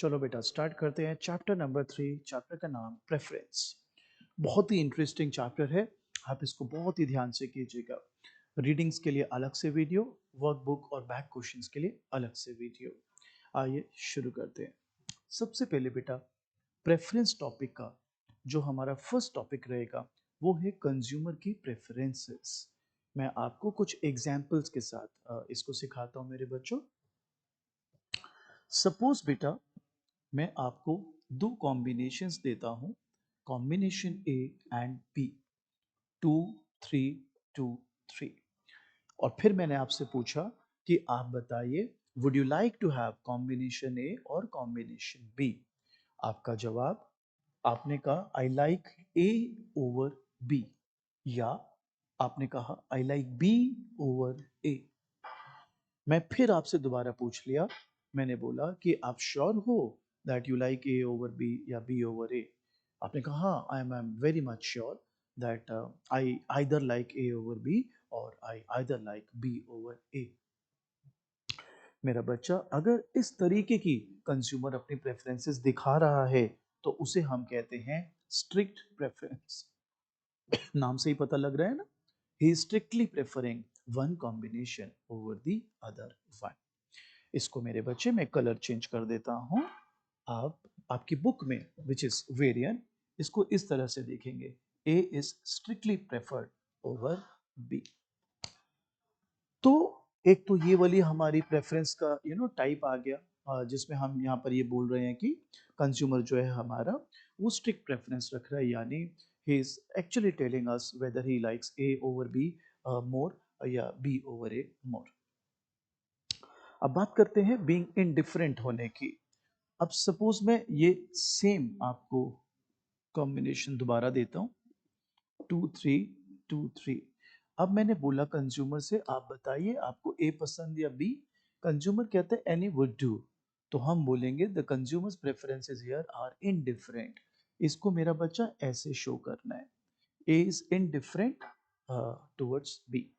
चलो बेटा स्टार्ट करते हैं चैप्टर नंबर 3। चैप्टर का नाम प्रेफरेंस। बहुत ही इंटरेस्टिंग चैप्टर है। आप इसको बहुत ही ध्यान से कीजिएगा। रीडिंग्स के लिए अलग से वीडियो, वर्कबुक और बैक क्वेश्चंस के लिए अलग से वीडियो। आइए शुरू करते हैं। सबसे पहले बेटा प्रेफरेंस टॉपिक का जो हमारा फर्स्ट टॉपिक रहेगा वो है कंज्यूमर की प्रेफरेंसेस। मैं आपको कुछ एग्जाम्पल्स के साथ इसको सिखाता हूँ मेरे बच्चों। सपोज बेटा मैं आपको दो कॉम्बिनेशंस देता हूं, कॉम्बिनेशन ए एंड बी, 2 3 2 3। और फिर मैंने आपसे पूछा कि आप बताइए would you like to have combination A और कॉम्बिनेशन बी। आपका जवाब, आपने कहा I like A over B, या आपने कहा I like B over A. मैं फिर आपसे दोबारा पूछ लिया, मैंने बोला कि आप श्योर हो that you like A over B या बी ओवर ए। आपने कहा हाँ, I am very much sure that I either like A over B और I either like B over A. मेरा बच्चा अगर इस तरीके की कंज्यूमर अपनी प्रेफरेंसेस दिखा रहा है तो उसे हम कहते हैं स्ट्रिक्ट प्रेफरेंस। नाम से ही पता लग रहा है ना, he is strictly preferring one combination over the other one. इसको मेरे बच्चे मैं कलर चेंज कर देता हूं। आप आपकी बुक में विच इज वेरिएंट, इसको इस तरह से देखेंगे, A is strictly preferred over B. तो एक तो ये वाली हमारी प्रेफरेंस का टाइप आ गया, जिसमें हम यहाँ पर ये बोल रहे हैं कि कंज्यूमर जो है हमारा वो स्ट्रिक्ट प्रेफरेंस रख रहा है, यानी he is actually telling us whether he likes A over be more या बी ओवर ए मोर। अब बात करते हैं बीइंग इनडिफरेंट होने की। अब सपोज मैं ये सेम आपको कॉम्बिनेशन दोबारा देता हूं, 2 3 2 3। अब मैंने बोला कंज्यूमर से आप बताइए आपको ए पसंद या बी। कंज्यूमर कहते हैं एनी वुड डू, तो हम बोलेंगे the consumers preferences here are indifferent. इसको मेरा बच्चा ऐसे शो करना है, A is indifferent towards B.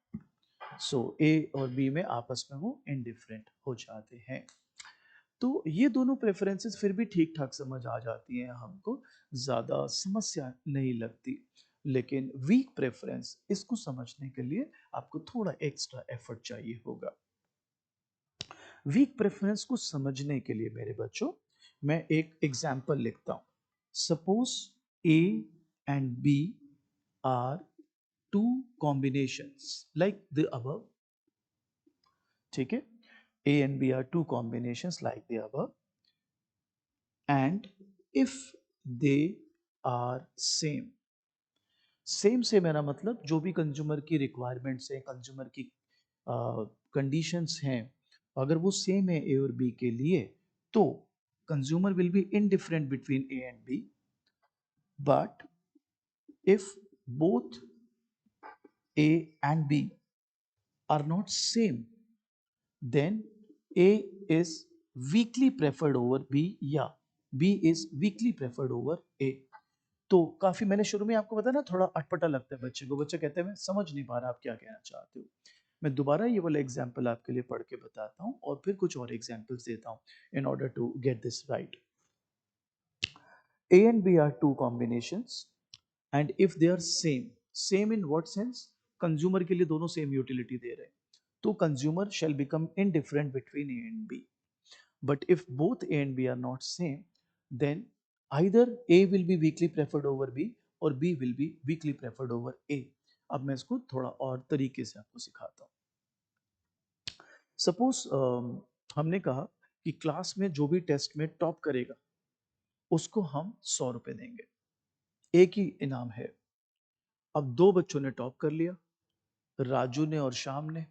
So A और बी में आपस में वो इनडिफरेंट हो जाते हैं। तो ये दोनों प्रेफरेंसेस फिर भी ठीक ठाक समझ आ जाती हैं हमको, ज़्यादा समस्या नहीं लगती। लेकिन वीक प्रेफरेंस, इसको समझने के लिए आपको थोड़ा एक्स्ट्रा एफर्ट चाहिए होगा। वीक प्रेफरेंस को समझने के लिए मेरे बच्चों मैं एक एग्जाम्पल लिखता हूं। Suppose A and B are two combinations like the above. ठीक है, A and B are two combinations like the above, and if they are same। Same से मेरा मतलब जो भी कंज्यूमर की रिक्वायरमेंट्स हैं, कंज्यूमर की कंडीशंस हैं, अगर वो सेम है ए और बी के लिए, तो consumer will be indifferent between A and B. But if both A and B are not same, then A is weakly preferred over B या B is weakly preferred over A। तो काफी मैंने शुरू में आपको बताया ना, थोड़ा अटपटा लगता है बच्चे को, बच्चे कहते हैं मैं समझ नहीं पा रहा आप क्या कहना चाहते हो। मैं दोबारा ये वाला एग्जाम्पल आपके लिए पढ़ के बताता हूँ और फिर कुछ और एग्जाम्पल्स देता हूँ in order to get this right. A and B are two combinations and if they are same in what sense? Consumer के लिए दोनों सेम यूटिलिटी दे रहे हैं, तो consumer shall become indifferent between A and B। But if both A and B are not same, then either A will be weakly preferred over B or B will be weakly preferred over A। अब मैं इसको थोड़ा और तरीके से आपको सिखाता हूँ। सपोज हमने कहा कि क्लास में जो भी टेस्ट में टॉप करेगा उसको हम 100 रुपए देंगे, एक ही इनाम है। अब दो बच्चों ने टॉप कर लिया, राजू ने और श्याम ने,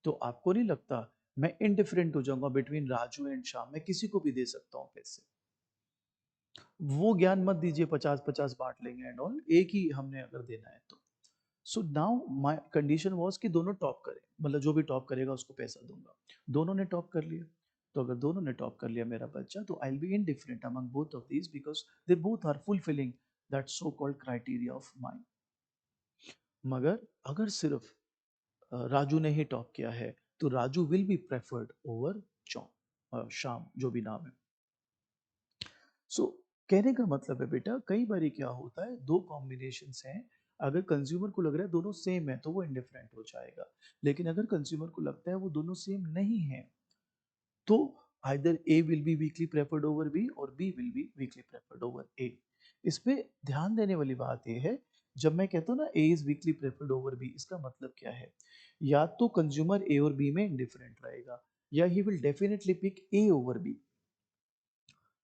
तो आपको नहीं लगता मैं इनडिफरेंट हो जाऊंगा बिटवीन राजू एंड श्याम, मैं किसी को भी दे सकता हूँ पैसे। वो ज्ञान मत दीजिए 50-50 बांट लेंगे एंड ऑल, एक ही हमने अगर देना है तो। So now my condition was कि दोनों टॉप करें, मतलब जो भी टॉप करेगा उसको पैसा दूंगा। दोनों ने टॉप कर लिया, तो अगर दोनों ने टॉप कर लिया मेरा बच्चा, तो I will be indifferent among both of these because they both are fulfilling that so called criteria of mind. मगर अगर सिर्फ राजू ने ही टॉप किया है तो Raju will be preferred over Shyam, जो भी नाम है। सो कहने का मतलब है बेटा, कई बार क्या होता है, दो कॉम्बिनेशंस हैं, अगर कंज्यूमर को लग रहा है दोनों सेम है तो वो इंडिफरेंट हो जाएगा। लेकिन अगर कंज्यूमर को लगता है वो दोनों सेम नहीं है, तो either A will be weakly preferred over B और B will be weakly preferred over A. इस पे ध्यान देने वाली बात ये है, जब मैं कहता हूँ ना A is weakly preferred over B, इसका मतलब क्या है? या तो कंज्यूमर ए और बी में इंडिफरेंट रहेगा, या he will definitely pick A over B.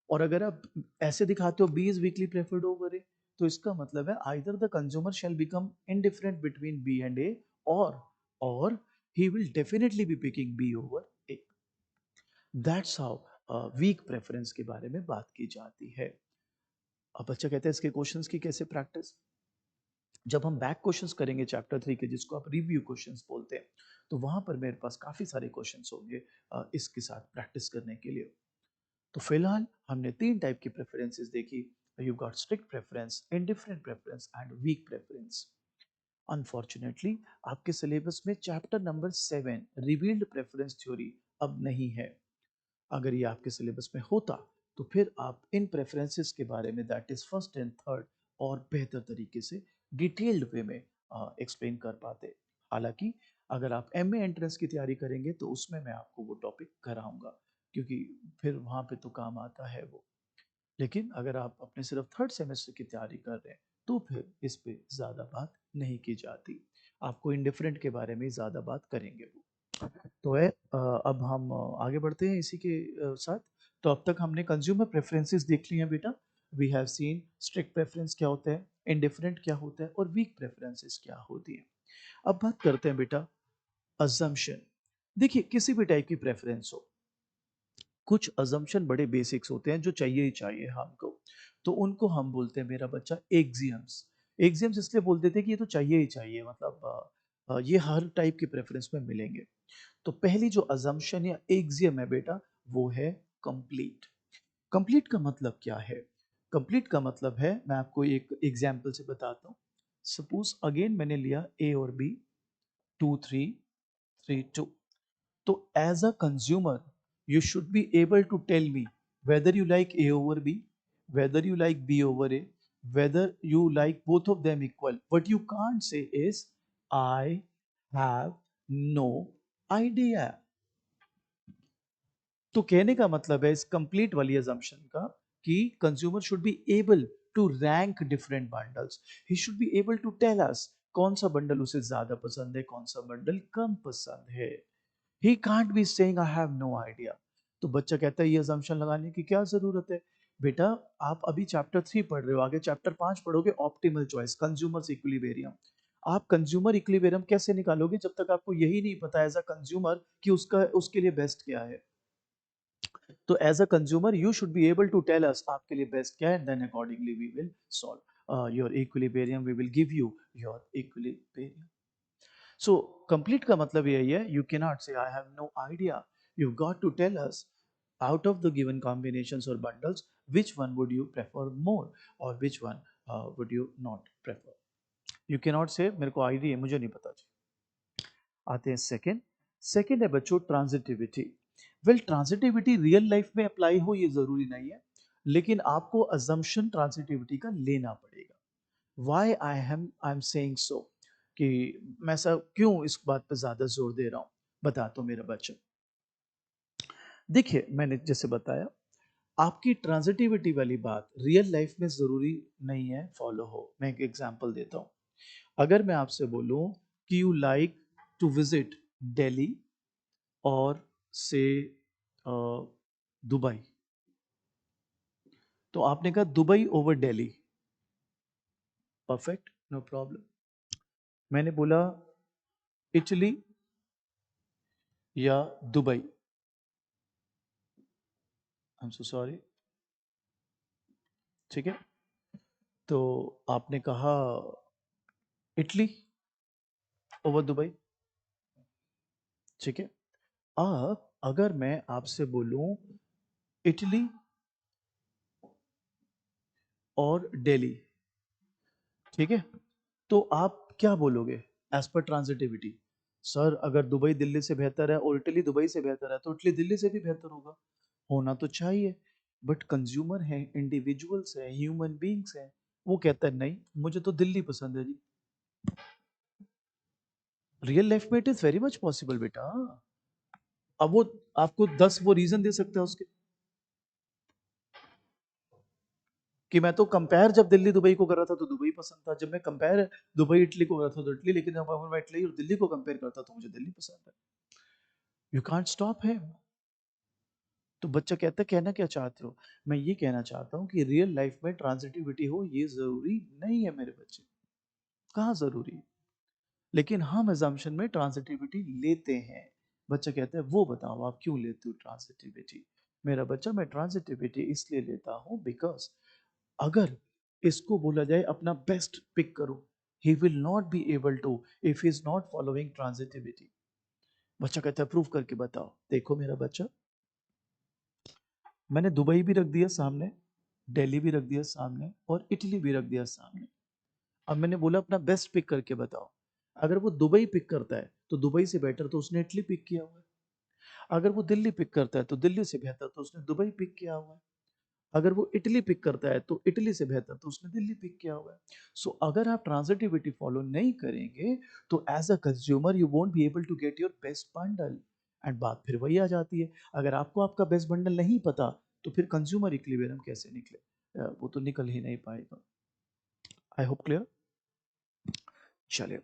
और अगर आप ऐसे दिखाते हो B is weakly preferred over A, तो इसका मतलब है either the consumer shall become indifferent between B and A, और he will definitely be picking B over A. That's how weak preference के बारे में बात की जाती है। अब बच्चा कहते हैं इसके क्वेश्चंस की कैसे प्रैक्टिस? जब हम बैक क्वेश्चंस करेंगे चैप्टर 3 के, जिसको आप रिव्यू क्वेश्चंस बोलते हैं, तो वहां पर मेरे पास काफी सारे क्वेश्चंस होंगे इसके साथ प्रैक्टिस करने के लिए। तो फिलहाल हमने तीन टाइप की प्रेफरेंसेस देखी। You got strict preference, indifferent preference and weak preference. Unfortunately आपके सिलेबस में chapter number 7 revealed preference theory अब नहीं है। अगर ये आपके सिलेबस में होता तो फिर आप इन प्रेफरेंसेस के बारे में, that is first and third, और बेहतर तरीके से डिटेल्ड वे में एक्सप्लेन कर पाते। हालांकि अगर आप एमए एंट्रेंस की तैयारी करेंगे तो उसमें मैं आपको वो टॉपिक कराऊंगा, क्योंकि फिर वहाँ पे तो काम आता है वो। लेकिन अगर आप अपने सिर्फ थर्ड सेमेस्टर की तैयारी कर रहे हैं तो फिर इस पे ज़्यादा बात नहीं की जाती। आपको इंडिफरेंट के बारे में ज़्यादा बात करेंगे वो। तो है अब हम आगे बढ़ते हैं इसी के साथ। तो अब तक हमने कंज्यूमर प्रेफरेंसेस देख लिए हैं बेटा। We have seen strict preference क्या होता है, इंडिफरेंट क्या होता है, और वीक प्रेफरेंसेस क्या होती है। अब बात करते हैं बेटा अजम्पशन। देखिए, किसी भी टाइप की प्रेफरेंस हो, कुछ अजम्पशन बड़े बेसिक्स होते हैं जो चाहिए ही चाहिए हमको। तो उनको हम बोलते हैं मेरा बच्चा एक्सियम्स। एक्सियम्स इसलिए बोलते थे कि ये तो चाहिए ही चाहिए, मतलब ये हर टाइप के प्रेफरेंस में मिलेंगे। तो पहली जो अजम्पशन या एक्सियम है बेटा, वो है कंप्लीट। कंप्लीट का मतलब क्या है? कंप्लीट का मतलब है, मैं आपको एक एग्जांपल से बताता हूँ। सपोज अगेन मैंने लिया ए और बी, 2 3 3 2। तो as a consumer you should be able to tell me whether you like A over B, whether you like B over A, whether you like both of them equal. What you can't say is I have no idea. तो कहने का मतलब है इस complete वाली assumption का, कि consumer should be able to rank different bundles. He should be able to tell us कौन सा बंडल उसे ज्यादा पसंद है, कौन सा बंडल कम पसंद है। He can't be saying I have no idea. तो बच्चा कहता है ये assumption लगाने की क्या जरूरत है? बेटा, आप अभी चैप्टर 3 पढ़ रहे हो, आगे चैप्टर 5 पढ़ोगे, ऑप्टिमल चॉइस, कंज्यूमर इक्विलिब्रियम। आप कंज्यूमर इक्विलिब्रियम कैसे निकालोगे जब तक आपको यही नहीं पता एज अ कंज्यूमर कि उसका उसके लिए बेस्ट क्या है? तो as a consumer you should be able to tell us आपके लिए बेस्ट क्या है, then accordingly we will solve your equilibrium, we will give you your equilibrium. So complete का मतलब यही है, you cannot say I have no idea, you got to tell us out of the given combinations or bundles which one would you prefer more, or which one would you not prefer. You cannot say मेरे को idea है, मुझे नहीं पता जी। आते हैं second. Second है बच्चों transitivity. Well, transitivity real life में अप्लाई हो ये जरूरी नहीं है, लेकिन आपको अजम्पशन ट्रांजिटिविटी का लेना पड़ेगा। Why I am saying so, कि मैं ऐसा क्यों इस बात पर ज्यादा जोर दे रहा हूं, बताता हूं मेरा बच्चा। देखिए, मैंने जैसे बताया, आपकी ट्रांजिटिविटी वाली बात रियल लाइफ में जरूरी नहीं है फॉलो हो। मैं एक एग्जांपल देता हूं। अगर मैं आपसे बोलूं कि you like to visit Delhi और से दुबई, तो आपने कहा Dubai over Delhi, perfect, no problem. मैंने बोला इटली या Dubai, I am so sorry, ठीक है। तो आपने कहा इटली ओवर दुबई, ठीक है। अब अगर मैं आपसे बोलूं इटली और दिल्ली, ठीक है, तो आप क्या बोलोगे एज पर ट्रांजिटिविटी? सर, अगर दुबई दिल्ली से बेहतर है और इटली दुबई से बेहतर है तो इटली दिल्ली से भी बेहतर होगा, होना तो चाहिए। बट कंज्यूमर है, इंडिविजुअल्स है, ह्यूमन बीइंग्स है, वो कहता है नहीं मुझे तो दिल्ली पसंद है जी। रियल लाइफ में it is very much possible बेटा। अब वो आपको 10 वो रीजन दे सकता है उसके, कि मैं तो कंपेयर जब दिल्ली दुबई को कर रहा था तो दुबई पसंद था, जब मैं कंपेयर दुबई इटली को कर रहा था तो इटली, लेकिन जब मैं इटली और दिल्ली को कंपेयर करता तो मुझे दिल्ली पसंद है। You can't stop him. तो बच्चा कहता है कहना क्या चाहते हो? मैं ये कहना चाहता हूँ कि रियल लाइफ में ट्रांजिटिविटी हो ये जरूरी नहीं है मेरे बच्चे। कहाँ जरूरी है? लेकिन हम अजम्पशन में ट्रांजिटिविटी लेते हैं। बच्चा कहता है वो बताओ आप क्यों लेते हो ट्रांजिटिविटी? मेरा बच्चा मैं ट्रांजिटिविटी इसलिए लेता हूँ बिकॉज अगर इसको बोला जाए अपना बेस्ट पिक करो, he will not be able to if he is not following transitivity. बच्चा कहता है प्रूव करके बताओ। देखो मेरा बच्चा, मैंने दुबई भी रख दिया सामने, दिल्ली भी रख दिया सामने और इटली भी रख दिया सामने। अब मैंने बोला अपना बेस्ट पिक करके बताओ। अगर वो दुबई पिक करता है तो दुबई से बेटर तो उसने इटली पिक किया हुआ है। अगर वो दिल्ली पिक करता है तो दिल्ली से बेहतर तो उसने दुबई पिक किया हुआ है। अगर वो इटली पिक करता है तो इटली से बेहतर तो उसने दिल्ली पिक किया हुआ है। सो अगर आप ट्रांजिटिविटी फॉलो नहीं करेंगे तो as a consumer you won't be able to get your best bundle. And बात फिर वही आ जाती है, अगर आपको आपका बेस्ट बंडल नहीं पता तो फिर कंज्यूमर इक्विलिब्रियम कैसे निकले? वो तो निकल ही नहीं पाएगा। I hope clear. चलिए,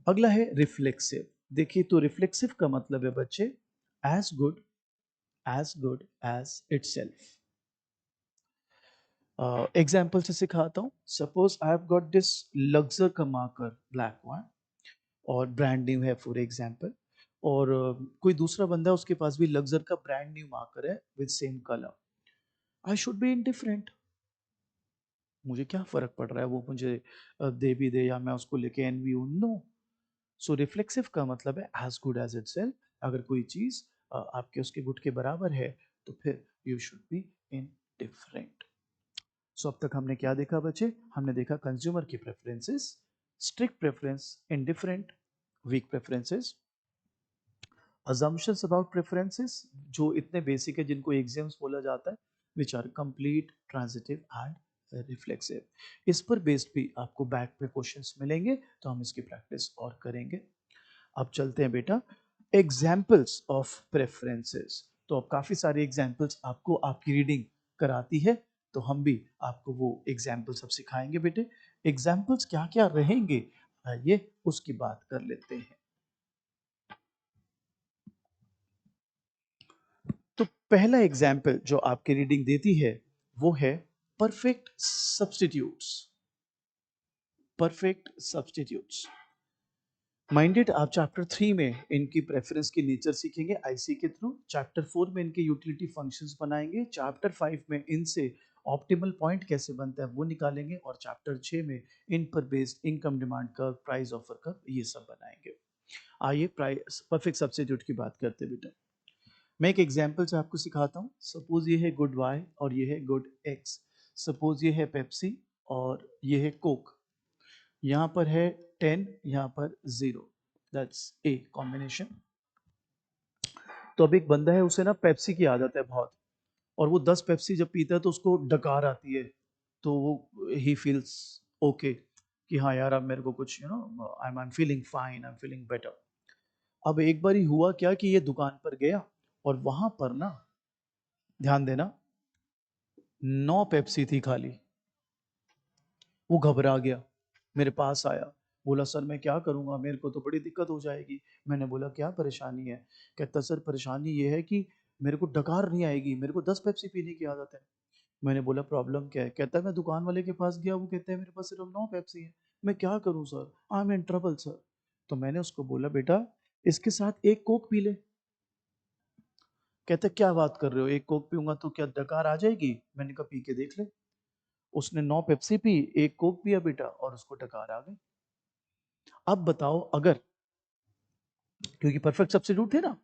अगला है रिफ्लेक्सिव। देखिए तो रिफ्लेक्सिव का मतलब है बच्चे as good as itself. Example से सिखाता हूँ। Suppose I have got this Luxor का मार्कर ब्लैक वन और ब्रांड न्यू है फॉर एग्जाम्पल, और कोई दूसरा बंदा उसके पास भी लग्जर का ब्रांड न्यू मार्कर है with same colour. I should be indifferent. मुझे क्या फर्क पड़ रहा है वो मुझे दे भी दे या मैं उसको लेके एनवी हूं? नो। सो रिफ्लेक्सिव का मतलब है एज गुड एज इटसेल्फ। अगर कोई चीज आपके उसके गुड के बराबर है तो फिर यू शुड बी इनडिफरेंट। सो अब तक हमने क्या देखा बच्चे? हमने देखा कंज्यूमर की preferences, strict preference, indifferent, weak preferences, assumptions about preferences जो इतने बेसिक है जिनको एग्जाम्स बोला जाता है, which are complete, transitive and reflexive। इस पर बेस्ड भी आपको बैक पे क्वेश्चंस मिलेंगे तो हम इसकी प्रैक्टिस और करेंगे। अब चलते हैं बेटा एग्जाम्पल्स ऑफ प्रेफरेंसेस। तो अब काफी सारे एग्जाम्पल्स आपको आपकी रीडिंग कराती है, तो हम भी आपको वो एग्जाम्पल्स अब सिखाएंगे बेटे। एग्जाम्पल्स क्या क्या रहेंगे आइए उसकी बात कर लेते हैं। तो पहला एग्जाम्पल जो आपकी रीडिंग देती है वो है perfect substitutes. Perfect substitutes minded आप चैप्टर 3 में इनकी प्रेफरेंस की नेचर सीखेंगे आईसी के थ्रू, चैप्टर 4 में इनके यूटिलिटी फंक्शंस बनाएंगे, चैप्टर 5 में इनसे ऑप्टिमल पॉइंट कैसे बनता है वो निकालेंगे, और चैप्टर 6 में इन पर based income demand curve, price offer curve ये सब बनाएंगे। आइए प्राइस परफेक्ट सब्स्टिट्यूट की बात करते हैं बेटा। मैं एक एग्जाम्पल से आपको सिखाता हूँ। सपोज ये है गुड वाई और ये है गुड एक्स। सपोज ये है पेप्सी और ये है कोक। यहाँ पर है 10, यहाँ पर 0, दैट्स ए कॉम्बिनेशन। तो अब एक बंदा है उसे ना पेप्सी की आदत है बहुत, और वो 10 पेप्सी जब पीता है तो उसको डकार आती है, तो वो ही फील्स ओके कि हाँ यार अब मेरे को कुछ I am feeling fine, I am feeling better. अब एक बार ही हुआ क्या कि ये दुकान पर गया और वहां पर ना, ध्यान देना, 9 पेप्सी थी खाली। वो घबरा गया, मेरे पास आया, बोला सर मैं क्या करूंगा, मेरे को तो बड़ी दिक्कत हो जाएगी। मैंने बोला क्या परेशानी है? कहता सर परेशानी ये है कि मेरे को डकार नहीं आएगी, मेरे को 10 पेप्सी पीने की आदत है। मैंने बोला प्रॉब्लम क्या है? कहता मैं दुकान वाले के पास गया, वो कहते हैं मेरे पास सिर्फ 9 पेप्सी है, मैं क्या करूं sir, I am in trouble sir. तो मैंने उसको बोला बेटा इसके साथ एक कोक पी ले। कहते क्या बात कर रहे हो, एक कोक पीऊंगा तो क्या डकार आ जाएगी? मैंने कहा पी के देख ले। उसने 9 पेप्सी पी, एक कोक पिया बेटा, और उसको डकार आ गई। अब बताओ अगर, क्योंकि परफेक्ट सब्स्टिट्यूट थे ना,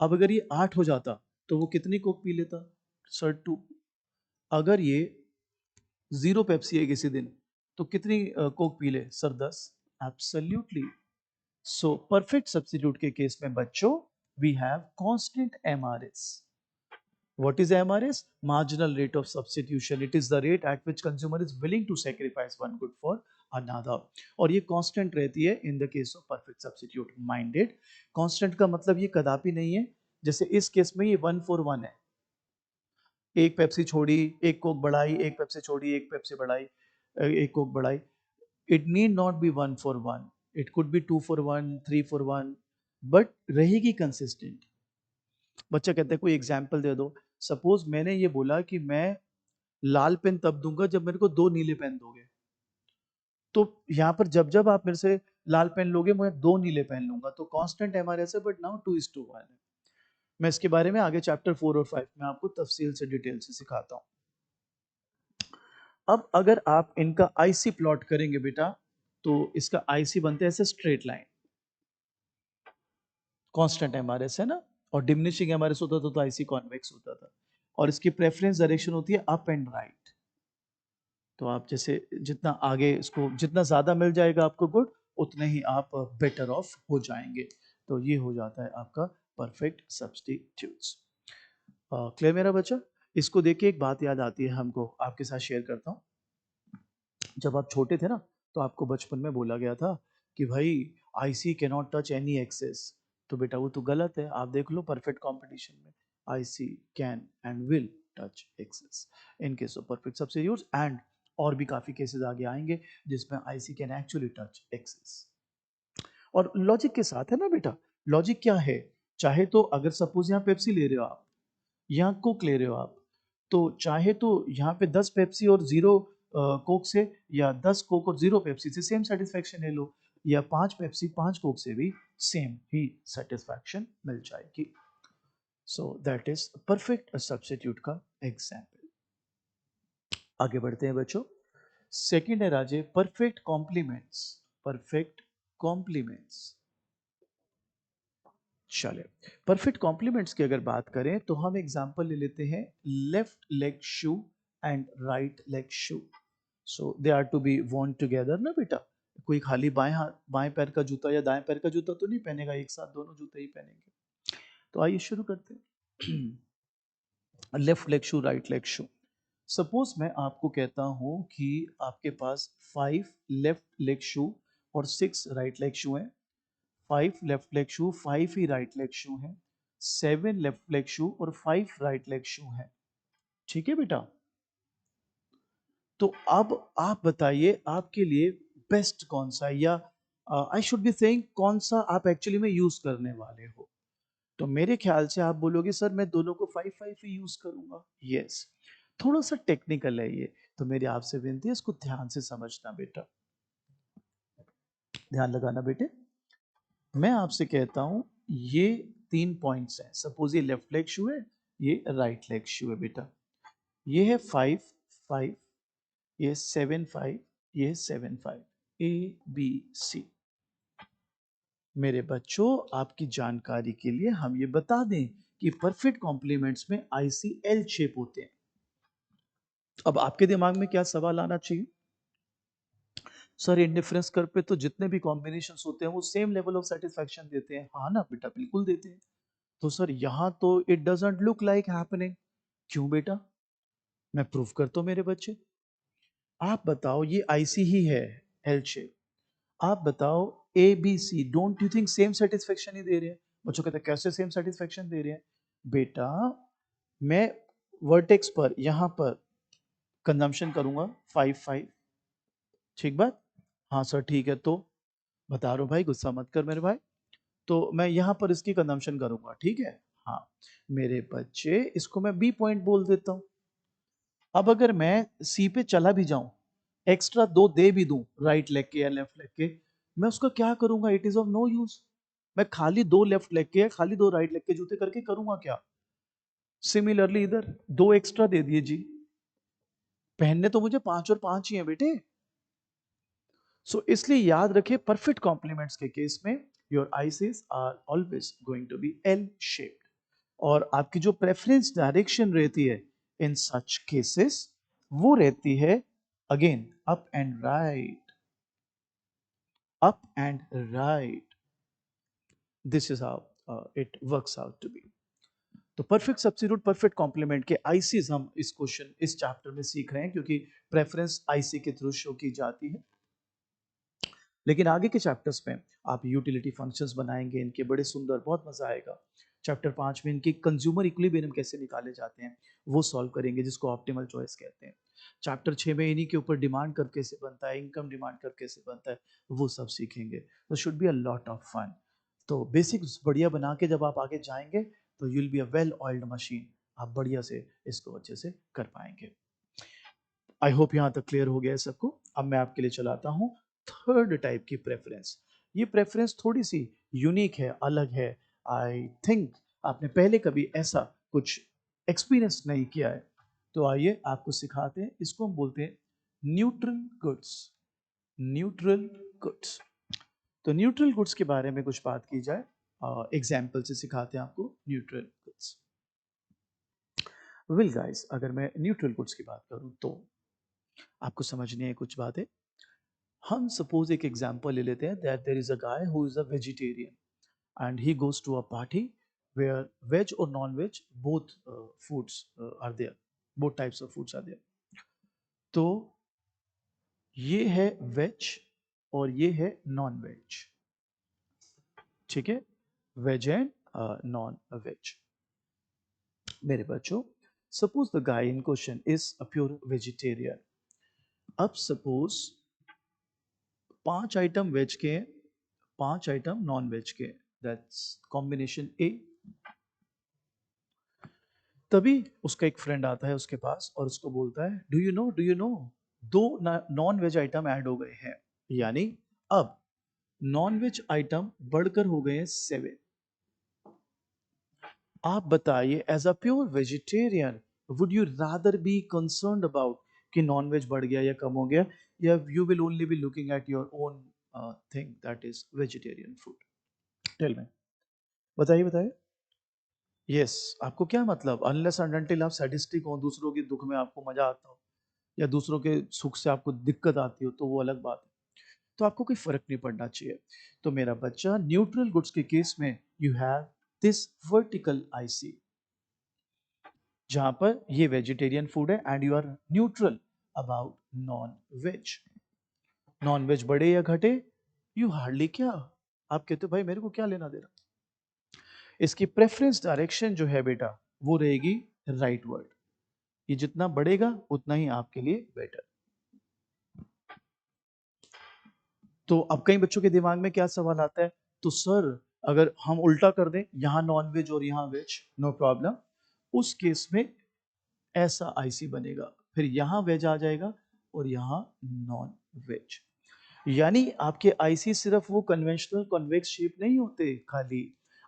अब अगर ये 8 हो जाता तो वो कितनी कोक पी लेता? सर 2। अगर ये 0 पेप्सी है किसी दिन तो कितनी कोक पी ले? Sir 10। Absolutely. So perfect substitute के केस में बच्चों we have constant MRS. What is MRS? Marginal rate of substitution. It is the rate at which consumer is willing to sacrifice one good for another. और ये constant रहती है in the case of perfect substitute. Minded. Constant का मतलब ये कदापि नहीं है. जैसे इस केस में ये 1 for 1 है. एक पेप्सी छोड़ी, एक कोक बढ़ाई, एक पेप्सी छोड़ी, एक पेप्सी बढ़ाई, एक कोक बढ़ाई. It need not be 1 for 1. It could be 2 for 1, 3 for 1, but रहेगी consistent. बच्चा कहता है कोई एग्जाम्पल दे दो. सपोज मैंने ये बोला कि मैं लाल पेन तब दूंगा जब मेरे को 2 नीले पेन दोगे. तो यहाँ पर जब जब आप मेरे से लाल पेन लोगे मैं 2 नीले पेन लूंगा. तो कांस्टेंट MRS है, बट नाउ 2:1 है. मैं इसके बारे में आगे चैप्टर 4 और 5 में आपको तफसील से डिटेल से सिखाता हूँ. अब अगर आप इनका आईसी प्लॉट करेंगे बेटा, तो इसका आईसी बनते हैं ऐसे स्ट्रेट लाइन. कांस्टेंट MRS है ना, और डिमिनिशिंग MRS होता था तो आईसी कॉन्वेक्स होता था. और इसकी प्रेफरेंस डायरेक्शन होती है अप एंड राइट. तो आप जैसे जितना आगे इसको जितना ज़्यादा मिल जाएगा आपको गुड, उतने ही आप बेटर ऑफ हो जाएंगे. तो ये हो जाता है आपका परफेक्ट सब्स्टिट्यूट्स. क्लियर मेरा बच्चा? इसको देख के एक बात याद आती है हमको, आपके साथ शेयर करता हूँ. जब आप छोटे थे ना, तो आपको बचपन में बोला गया था कि भाई IC can not touch any axes. तो बेटा वो तो गलत है. आप देख लो परफेक्ट कॉम्पिटिशन में IC can and will touch axes in case of perfect substitutes. And और भी काफी केसेस आगे आएंगे जिसमें IC can actually touch axes. और लॉजिक के साथ है ना बेटा. लॉजिक क्या है? चाहे तो अगर सपोज यहाँ पेप्सी ले रहे हो आप, यहाँ कोक ले रहे हो आप, तो चाहे तो यहाँ पे 10 पेप्सी और 0 कोक से, या 10 कोक और 0 पेप्सी से सेम सेटिस्फेक्शन ले लो, या 5 पेप्सी 5 कोक से भी सेम ही सेटिस्फेक्शन मिल जाएगी. So that is perfect substitute का एग्जाम्पल. आगे बढ़ते हैं बच्चों. सेकेंड है राजे परफेक्ट कॉम्प्लीमेंट्स. Perfect complements. चले, परफेक्ट कॉम्प्लीमेंट्स की अगर बात करें तो हम एग्जांपल ले लेते हैं left leg shoe and right leg shoe. So they are to be worn together ना बेटा. कोई खाली बाएं हाथ बाएं पैर का जूता या दाएं पैर का जूता तो नहीं पहनेगा, एक साथ दोनों जूते ही पहनेंगे. तो आइए शुरू करते हैं. लेफ्ट लेग शू, राइट लेग शू. सपोज मैं आपको कहता हूं कि आपके पास 5 लेफ्ट लेग शू और 6 राइट लेग शू हैं. 5 लेफ्ट लेग शू, 5 ही राइट लेग शू हैं. 7 लेफ्ट लेग शू और 5 राइट लेग शू हैं. ठीक है बेटा. तो अब आप बताइए आपके लिए बेस्ट कौन सा है, या आई शुड बी सेइंग कौन सा आप एक्चुअली में यूज करने वाले हो. तो मेरे ख्याल से आप बोलोगे सर मैं दोनों को 5-5 ही यूज करूंगा. यस, थोड़ा सा टेक्निकल है ये. तो मेरी आपसे विनती है इसको ध्यान से समझना बेटा. ध्यान लगाना बेटे. मैं आपसे कहता हूं ये 3 पॉइंट्स हैं. सपोज ये लेफ्ट लेग शू है, ये राइट लेग शू है बेटा. ये है 5-5, ये 7-5, ये 7-5. ABC. मेरे बच्चों आपकी जानकारी के लिए हम ये बता दें कि परफेक्ट कॉम्प्लीमेंट्स में ICL शेप होते हैं. अब आपके दिमाग में क्या सवाल आना चाहिए? सर इंडिफरेंस कर्व पे तो जितने भी कॉम्बिनेशंस होते हैं वो सेम लेवल ऑफ सेटिस्फैक्शन देते हैं. हाँ ना बेटा, बिल्कुल देते हैं. तो सर यहाँ तो it doesn't look like happening. क्यों बेटा? मैं प्रूफ करता हूँ मेरे बच्चे. आप बताओ ये आईसी ही है, एल शेप. आप बताओ A B C, don't you think same satisfaction ही दे रहे हैं? बच्चों कहते हैं कैसे सेम सेटिस्फेक्शन दे रहे हैं? बेटा मैं वर्टेक्स पर यहां पर कंजम्पशन करूंगा 5-5. ठीक बात? हाँ सर ठीक है. तो बता रहा हूं भाई, गुस्सा मत कर मेरे भाई. तो मैं यहां पर इसकी कंजम्पशन करूंगा. ठीक है. हाँ मेरे बच्चे, इसको मैं बी पॉइंट बोल देता हूं. अब अगर मैं सी पे चला भी जाऊं, एक्स्ट्रा 2 दे भी दूं राइट लेग के या लेफ्ट लेग के, मैं उसका क्या करूंगा? It is of no use. मैं खाली 2 लेफ्ट लेग के या खाली 2 राइट लेग के जूते करके करूंगा क्या? सिमिलरली इधर 2 एक्स्ट्रा दे दिए जी. पहनने तो मुझे 5 और 5 ही हैं बेटे. सो इसलिए याद रखिए परफेक्ट कॉम्प्लीमेंट्स के केस में your ICs are always going to be L shaped. और आपकी जो प्रेफरेंस डायरेक्शन रहती है इन सच केसेस, वो रहती है again up and right. Up and right. This is how it works out to be. तो परफेक्ट सब्स्टिट्यूट, परफेक्ट कॉम्प्लीमेंट के आईसीज हम इस क्वेश्चन, इस चैप्टर में सीख रहे हैं, क्योंकि प्रेफरेंस आईसी के थ्रू शो की जाती है। लेकिन आगे के चैप्टर्स में आप यूटिलिटी फंक्शंस बनाएंगे, इनके बड़े सुंदर, बहुत मजा आएगा। चैप्टर 5 में इनकी कंज्यूमर इक्विलिब्रियम कैसे निकाले जाते हैं वो सॉल्व करेंगे, जिसको ऑप्टिमल चॉइस कहते हैं। चैप्टर 6 में इन्हीं के ऊपर डिमांड कर्व कैसे बनता है, इनकम डिमांड कर्व कैसे बनता है, वो सब सीखेंगे। तो should be a lot of fun. तो बेसिक्स बढ़िया बना के जब आप आगे जाएंगे तो you will be a well oiled machine. आप बढ़िया से इसको अच्छे से कर पाएंगे। आई होप यहाँ तक क्लियर हो गया है सबको। अब मैं आपके लिए चलाता हूँ थर्ड टाइप की प्रेफरेंस। ये प्रेफरेंस थोड़ी सी यूनिक है, अलग है। आई थिंक आपने पहले कभी ऐसा कुछ एक्सपीरियंस नहीं किया है। तो आइए आपको सिखाते हैं। इसको हम बोलते हैं न्यूट्रल गुड्स। Neutral goods. तो न्यूट्रल गुड्स के बारे में कुछ बात की जाए, एग्जाम्पल से सिखाते हैं आपको न्यूट्रल गुड्स। विल गाइस, अगर मैं न्यूट्रल गुड्स की बात करूं तो आपको समझनी है कुछ बातें। हम सपोज एक एग्जांपल ले लेते हैं that there is a guy who is a vegetarian and he goes to a party where veg और non veg both foods are there, both types of foods are there. तो ये है veg और ये है नॉन वेज, ठीक है, veg and non veg. मेरे बच्चों, suppose the guy in question is a pure vegetarian. अब सपोज 5 आइटम वेज के हैं, 5 आइटम नॉन वेज के, दैट्स कॉम्बिनेशन ए। तभी उसका एक फ्रेंड आता है उसके पास और उसको बोलता है डू यू नो दो नॉन वेज आइटम ऐड हो गए हैं, यानी अब नॉन वेज आइटम बढ़कर हो गए हैं 7। आप बताइए as a pure vegetarian would you rather be concerned about कि नॉन वेज बढ़ गया या कम हो गया, या you will only be looking at your own thing that is vegetarian food? Tell me, बताइए बताइए। यस, आपको क्या मतलब, अनलेस एंड अनटिल आप सैडिस्टिक हो, दूसरों के दुख में आपको मजा आता हो या दूसरों के सुख से आपको दिक्कत आती हो, तो वो अलग बात है। तो आपको कोई फर्क नहीं पड़ना चाहिए। तो मेरा बच्चा, न्यूट्रल गुड्स के केस में you have this vertical IC, जहां पर ये वेजिटेरियन फूड है and you are neutral about non veg. Non veg बढ़े या घटे, यू हार्डली क्या, आप कहते हो भाई मेरे को क्या लेना देना। इसकी प्रेफरेंस डायरेक्शन जो है बेटा, वो रहेगी राइट वर्ड। ये जितना बढ़ेगा उतना ही आपके लिए बेटर। तो अब कई बच्चों के दिमाग में क्या सवाल आता है, तो सर अगर हम उल्टा कर दें, यहां नॉन वेज और यहां वेज, नो प्रॉब्लम। उस केस में ऐसा आईसी बनेगा, फिर यहां वेज आ जाएगा और यहां नॉन वेज। यानी आपके आईसी सिर्फ वो कन्वेंशनल कॉन्वेक्स शेप नहीं होते खाली,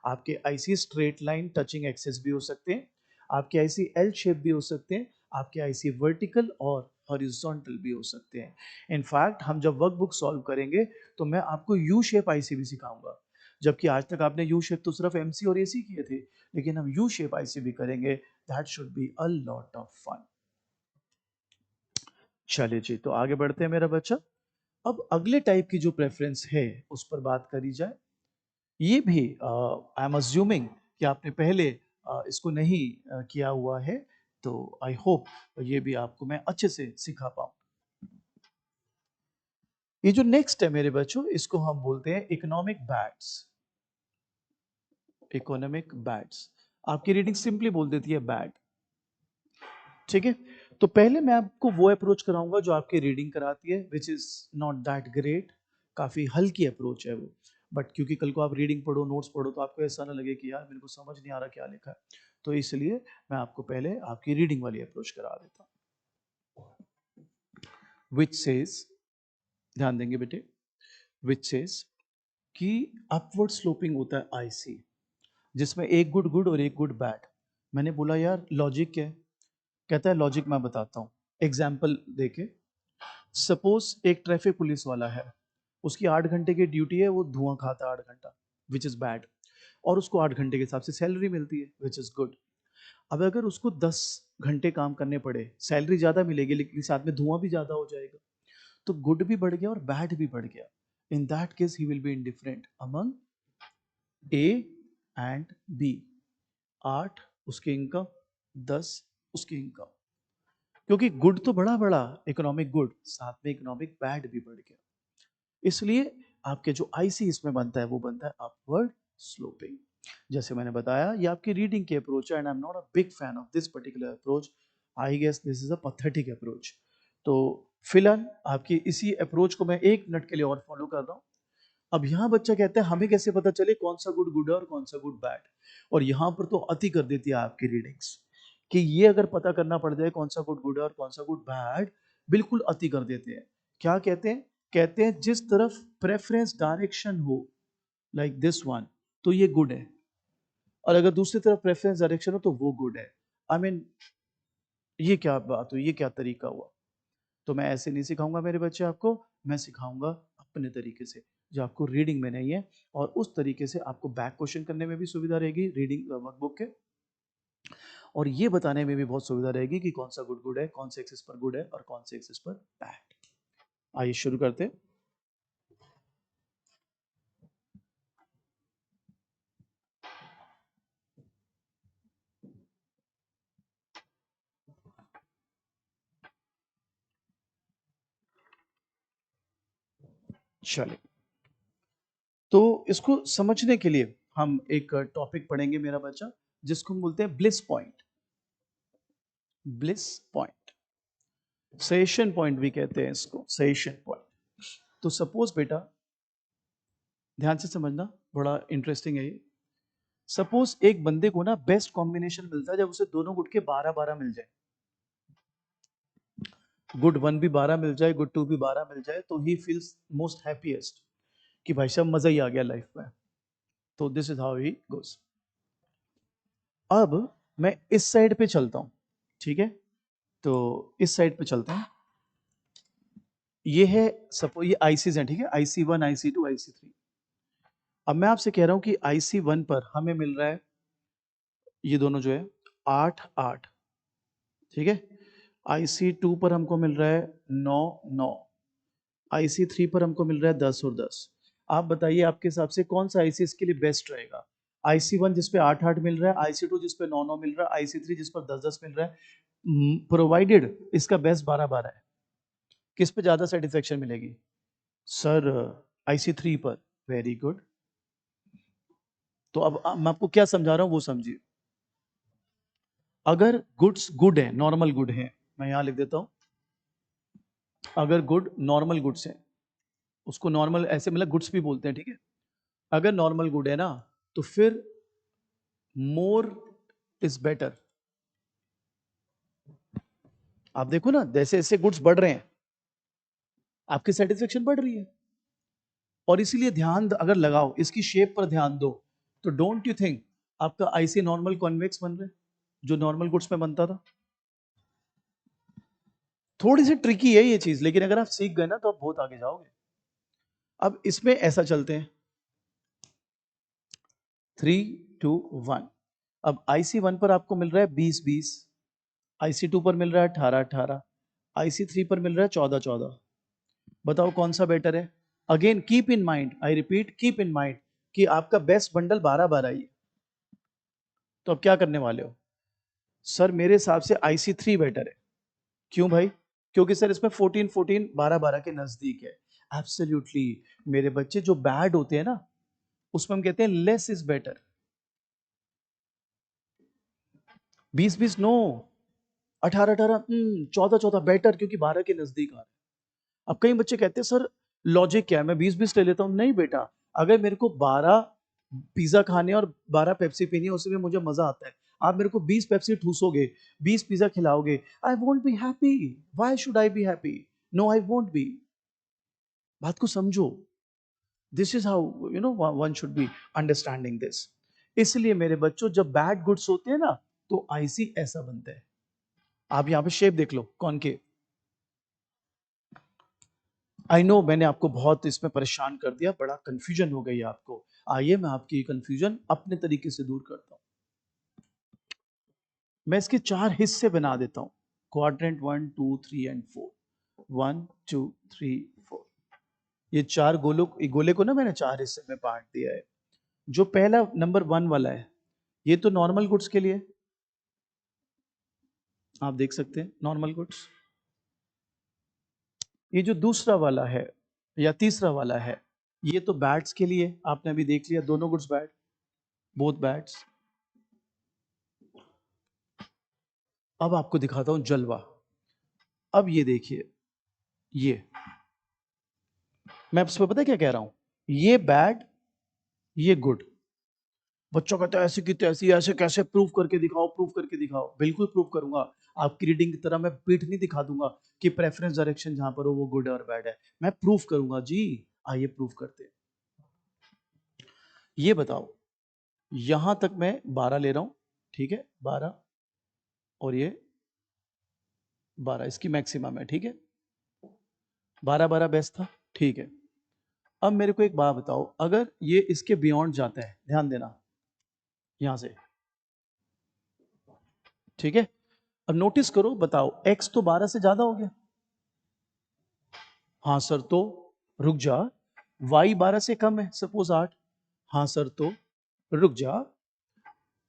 आपके IC straight line touching axes भी हो सकते हैं, आपके आईसी एल शेप भी हो सकते हैं, आपके आईसी वर्टिकल और हॉरिजॉन्टल भी हो सकते हैं। इनफैक्ट हम जब वर्कबुक सॉल्व करेंगे तो मैं आपको यू शेप आईसी भी सिखाऊंगा, जबकि आज तक आपने यू शेप तो सिर्फ एमसी और एसी किए थे, लेकिन हम यू शेप आईसी भी करेंगे। That should be a lot of fun. चलिए जी, तो आगे बढ़ते हैं मेरा बच्चा। अब अगले टाइप की जो प्रेफरेंस है उस पर बात करी जाए। ये भी आई एम अज्यूमिंग कि आपने पहले इसको नहीं किया हुआ है, तो आई होप ये भी आपको मैं अच्छे से सिखा पाऊँ। ये जो नेक्स्ट है मेरे बच्चों, इसको हम बोलते हैं इकोनॉमिक बैट्स। इकोनॉमिक बैट्स, आपकी रीडिंग सिंपली बोल देती है बैट, ठीक है। तो पहले मैं आपको वो अप्रोच कराऊंगा जो आपकी रीडिंग कराती है, which is not that great. काफी हल्की अप्रोच है वो, बट क्योंकि कल को आप रीडिंग पढ़ो, नोट्स पढ़ो, तो आपको ऐसा ना लगे कि यार मेरे को समझ नहीं आ रहा क्या लिखा है। तो इसलिए मैं आपको पहले आपकी रीडिंग वाली अप्रोच करा देता हूँ। विच सेज, ध्यान देंगे बेटे, विच सेज कि अपवर्ड स्लोपिंग होता है आईसी, जिसमें एक गुड गुड और एक गुड बैड। मैंने बोला यार लॉजिक क्या है, कहता है लॉजिक मैं बताता हूँ एग्जाम्पल देके। सपोज एक ट्रैफिक पुलिस वाला है, उसकी 8 घंटे की ड्यूटी है, वो धुआं खाता है 8 घंटा, विच इज बैड, और उसको 8 घंटे के हिसाब से सैलरी मिलती है, विच इज गुड। अब अगर उसको 10 घंटे काम करने पड़े, सैलरी ज्यादा मिलेगी लेकिन साथ में धुआं भी ज्यादा हो जाएगा, तो गुड भी बढ़ गया और बैड भी बढ़ गया। In that case he will be indifferent among A and B. 8 उसकी इनकम 10 उसकी इनकम, क्योंकि गुड तो बड़ा बड़ा इकोनॉमिक गुड, साथ में इकोनॉमिक बैड भी बढ़ गया, इसलिए आपके जो आईसी इसमें बनता है वो बनता है अपवर्ड स्लोपिंग। जैसे मैंने बताया ये आपकी रीडिंग की अप्रोच है and I am not a big fan of this particular approach, I guess this is a pathetic approach. तो फिलहाल आपकी इसी अप्रोच को मैं 1 मिनट के लिए और फॉलो कर रहा हूँ। अब यहाँ बच्चा कहता है हमें कैसे पता चले कौन सा गुड गुड है और कौन सा गुड बैड, और यहाँ पर तो अति कर देती है आपकी रीडिंग्स कि ये अगर पता करना पड़ जाए कौन सा गुड गुड है और कौन सा गुड बैड, बिल्कुल अति कर देते हैं। क्या कहते हैं? कहते हैं जिस तरफ प्रेफरेंस डायरेक्शन हो लाइक दिस वन तो ये गुड है, और अगर दूसरी तरफ प्रेफरेंस डायरेक्शन हो तो वो गुड है। आई मीन ये क्या बात हुई, ये क्या तरीका हुआ? तो मैं ऐसे नहीं सिखाऊंगा मेरे बच्चे आपको, मैं सिखाऊंगा अपने तरीके से जो आपको रीडिंग में नहीं है, और उस तरीके से आपको बैक क्वेश्चन करने में भी सुविधा रहेगी रीडिंग वर्कबुक के, और ये बताने में भी बहुत सुविधा रहेगी कि कौन सा गुड गुड है, कौन से एक्सिस पर गुड है और कौन से एक्सिस पर बैड। आइए शुरू करते हैं। चलिए, तो इसको समझने के लिए हम एक टॉपिक पढ़ेंगे मेरा बच्चा, जिसको हम बोलते हैं bliss point. Bliss point, session point भी कहते हैं इसको, सेशन पॉइंट। तो सपोज बेटा ध्यान से समझना, बड़ा इंटरेस्टिंग है ये। सपोज एक बंदे को ना बेस्ट कॉम्बिनेशन मिलता है जब उसे दोनों गुट के 12-12 मिल जाए, गुड 1 भी 12 मिल जाए, गुड 2 भी 12 मिल जाए, तो ही फील्स मोस्ट हैप्पीएस्ट कि भाई साहब मजा ही आ गया लाइफ में। तो दिस इज हाउ ही गोस। अब मैं इस साइड पे चलता हूं, ठीक है? तो इस साइड पे चलते हैं। ये है सपोज ये आईसीज हैं, ठीक है? IC1 IC2 IC3। अब मैं आपसे कह रहा हूं कि IC1 पर हमें मिल रहा है ये दोनों जो है 8-8, ठीक है? IC2 पर हमको मिल रहा है 9-9, IC3 पर हमको मिल रहा है 10 और 10। आप बताइए आपके हिसाब से कौन सा आईसी इसके लिए बेस्ट रहेगा? IC1 जिस पे 8-8 मिल रहा है, IC2 जिस पे 9-9 मिल रहा है, IC3 जिस पर 10-10 मिल रहा है, प्रोवाइडेड इसका बेस्ट 12-12 है, किस पे ज्यादा सेटिस्फेक्शन मिलेगी? सर IC3 पर। Very good. तो अब मैं आपको क्या समझा रहा हूं वो समझिए। अगर गुड्स गुड है, नॉर्मल गुड है, मैं यहां लिख देता हूं, अगर गुड नॉर्मल गुड्स है, उसको नॉर्मल ऐसे मतलब गुड्स भी बोलते हैं, ठीक है? अगर नॉर्मल गुड है ना, तो फिर मोर इज बेटर। आप देखो ना जैसे जैसे गुड्स बढ़ रहे हैं आपकी सेटिस्फेक्शन बढ़ रही है, और इसीलिए ध्यान अगर लगाओ इसकी शेप पर ध्यान दो, तो डोंट यू थिंक आपका आईसी नॉर्मल कॉन्वेक्स बन रहा है जो नॉर्मल गुड्स में बनता था? थोड़ी सी ट्रिकी है ये चीज, लेकिन अगर आप सीख गए ना तो आप बहुत आगे जाओगे। अब इसमें ऐसा चलते हैं 3-2-1। अब IC1 पर आपको मिल रहा है 20-20, IC2 पर मिल रहा है 18-18, IC3 पर मिल रहा है 14-14। बताओ कौन सा बेटर है? Again keep in mind, I repeat keep in mind कि आपका बेस्ट बंडल 12-12 ही है। तो अब क्या करने वाले हो? सर मेरे हिसाब से IC3 बेटर है। क्यों भाई? क्योंकि सर इसमें 14-14 12-12 के नजदीक है। एब्सोल्युटली। मेरे बच्चे जो बैड होते हैं ना उसमें हम कहते हैं less is better. 20-20 no, 18-18 14-14 better, क्योंकि 12 के नजदीक आ रहा है। अब कई बच्चे कहते हैं सर लॉजिक क्या है, मैं 20-20 ले लेता हूं। नहीं बेटा, अगर मेरे को 12 पिज्जा खाने और 12 पेप्सी पीनी है उसमें मुझे मजा आता है, आप मेरे को 20 पेप्सी ठूसोगे, 20 पिज्जा खिलाओगे, I won't be happy. Why should I be happy? No I won't be. बात को समझो। This is how you know one should be understanding this. इसलिए मेरे बच्चों जब बैड गुड्स होते हैं ना तो आईसी ऐसा बनता है। आप यहां पे शेप देख लो कौन के। आई नो मैंने आपको बहुत इसमें परेशान कर दिया, बड़ा कंफ्यूजन हो गई आपको। आइए मैं आपकी कंफ्यूजन अपने तरीके से दूर करता हूं। मैं इसके 4 हिस्से बना देता हूं, क्वाड्रेंट 1 2 3 एंड 4। 1 2 3 4, ये 4 गोलों, गोले को ना मैंने 4 हिस्से में बांट दिया है। जो पहला नंबर 1 वाला है ये तो नॉर्मल गुड्स के लिए, आप देख सकते हैं नॉर्मल गुड्स। ये जो दूसरा वाला है या तीसरा वाला है, ये तो बैड्स के लिए आपने अभी देख लिया, दोनों गुड्स बैड, बोथ बैड्स। अब आपको दिखाता हूं जलवा। अब ये देखिए, ये मैं आपसे पता है क्या कह रहा हूं, ये बैड, ये गुड। बच्चों कहते हैं ऐसे की तैसी, ऐसे कैसे, प्रूव करके दिखाओ, प्रूव करके दिखाओ। बिल्कुल प्रूव करूंगा। आपकी रीडिंग की तरह मैं पीठ नहीं दिखा दूंगा कि प्रेफरेंस डायरेक्शन जहां पर हो वो गुड और बैड है। मैं प्रूव करूंगा जी। आइए प्रूव करते हैं। ये बताओ, यहां तक मैं 12 ले रहा हूं, ठीक है, 12, और ये 12 इसकी मैक्सिमम है, ठीक है, 12 12 बेस्ट था, ठीक है। अब मेरे को एक बात बताओ, अगर ये इसके बियॉन्ड जाता है, ध्यान देना, यहां से, ठीक है। अब नोटिस करो, बताओ x तो 12 से ज्यादा हो गया। हाँ सर, तो रुक जा, y 12 से कम है, सपोज 8। हाँ सर, तो रुक जा,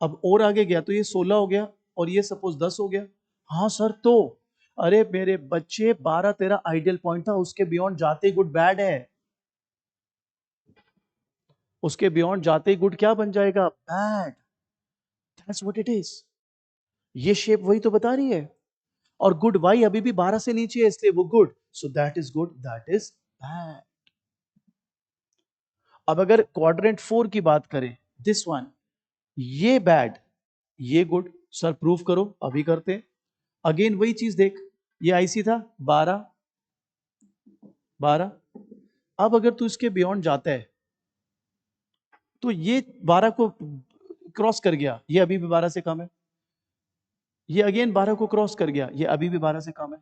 अब और आगे गया तो ये 16 हो गया, और ये सपोज 10 हो गया। हाँ सर, तो अरे मेरे बच्चे, 12 तेरा आइडियल पॉइंट था, उसके बियॉन्ड जाते ही गुड बैड है। उसके बियॉन्ड जाते ही गुड क्या बन जाएगा, bad. That's what it is. ये शेप वही तो बता रही है। और गुड वाई अभी भी 12 से नीचे है, इसलिए वो good, so that is good, that is bad. अब अगर क्वाड्रेंट 4 की बात करें, दिस वन, ये बैड, ये गुड। सर प्रूफ करो, अभी करते हैं। अगेन वही चीज देख, ये आईसी था 12 12। अब अगर तू इसके बियॉन्ड जाता है, तो ये 12 को क्रॉस कर गया, ये अभी भी 12 से कम है। ये अगेन 12 को क्रॉस कर गया, ये अभी भी 12 से कम है।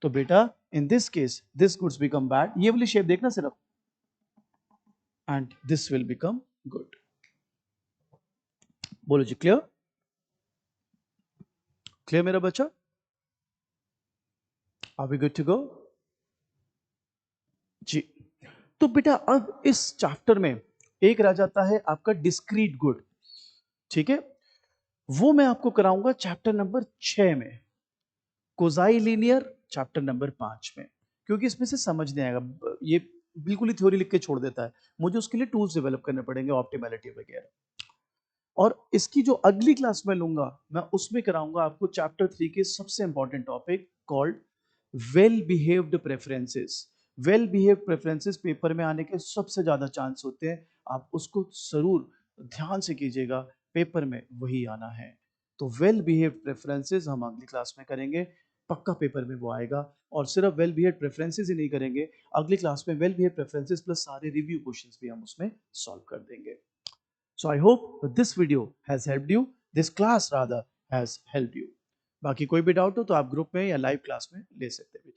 तो बेटा, in this case this goods become bad. ये वाली शेप देखना सिर्फ, and this will become good. बोलो जी, क्लियर? क्लियर मेरा बच्चा? Are we good to go जी? तो बेटा, अब इस चैप्टर में एक रह जाता है आपका डिस्क्रीट गुड, ठीक है। वो मैं आपको कराऊंगा चैप्टर नंबर 6 में, कोजाई लीनियर चैप्टर नंबर 5 में, क्योंकि इसमें से समझ नहीं आएगा, ये बिल्कुल ही थ्योरी लिख के छोड़ देता है। मुझे उसके लिए टूल्स डेवलप करने पड़ेंगे, ऑप्टिमैलिटी वगैरह। और इसकी जो अगली क्लास में लूंगा, मैं उसमें कराऊंगा आपको चैप्टर 3 के सबसे important topic called well behaved preferences. Well behaved preferences paper में आने के सबसे ज्यादा चांस होते हैं, आप उसको जरूर ध्यान से कीजिएगा, पेपर में वही आना है। तो वेल बिहेव्ड प्रेफरेंसेस हम अगली क्लास में करेंगे, पक्का पेपर में वो आएगा। और सिर्फ वेल बिहेव्ड प्रेफरेंसेस ही नहीं करेंगे, अगली क्लास में वेल बिहेव्ड प्रेफरेंसेस प्लस सारे रिव्यू क्वेश्चंस भी हम उसमें सॉल्व कर देंगे। So I hope that this video has helped you. This class rather has helped you. बाकी कोई भी डाउट हो तो आप ग्रुप में या लाइव क्लास में ले सकते हैं।